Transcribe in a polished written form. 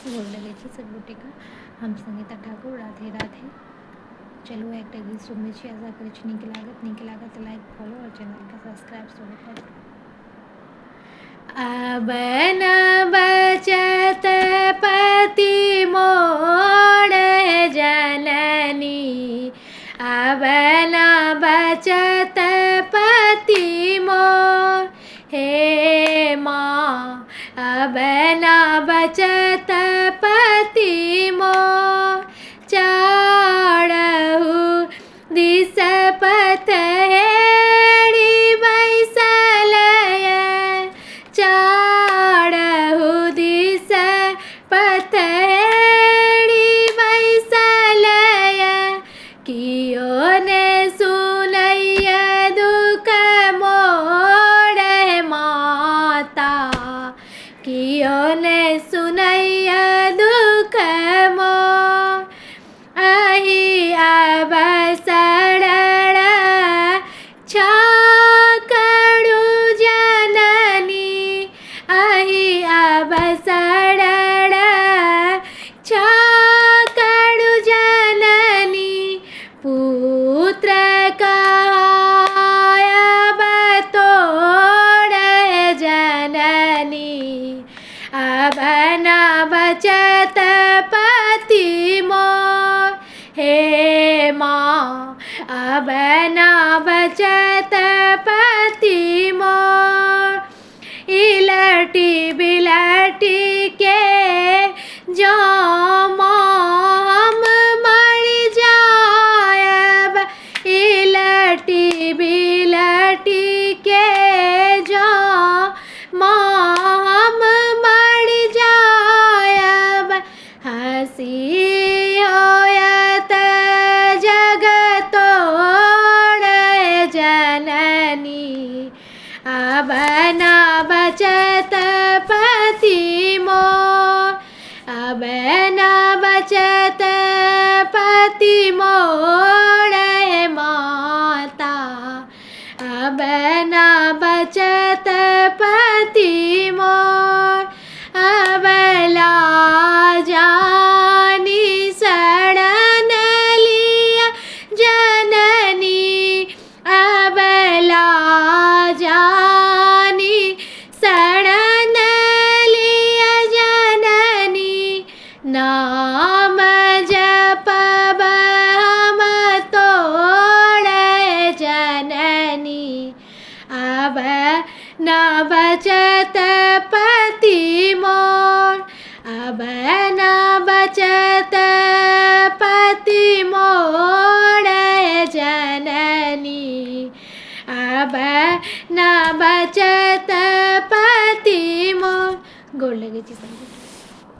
गोड़ लगे छी सब गोटे का। हम संगीता ठाकुर। राधे राधे। चलू एक गीत सुनबे छी, आशा करै छी नीक लागत तो लाइक फॉलो और चैनल के सब्सक्राइब सेहो कर दियौ। आब न बचत पति मोर जननी, आब न बचत पति मोर, हे माँ अब न बचत पति मोर, चारहु दिस पतहेरि बैसल ये, चारहु दिस पतहेरि बैसल ये, कियो ने सुनैया दुख मोर माता, कियो ने सुनैया दुख मोर, अहि अब शरण छाकरु जननी, अहि अब शरण छाकरु जननी, पुत्र कहाय अब तोर जननी, अब न बचत पति मोर, हे माँ अब न बचत पति मोर, इलटी बिलटी के जो हम मर जायब, इलटी बिलटी के जो हम मर जायब, हँसी होयत जग तोर जननी, अब न बचत पति मोर, अब न बचत पति मोर माता, अब न बचत पति मोर, अबला जानी शरण लिया जननी, अबला जानी शरण लिया जननी, नाम जपब हम तोर जननी, अब न बचत पति मोर, अब न बचत पति मोर जननी, अब न बचत पति मोर। गोड़ लगे छी सब।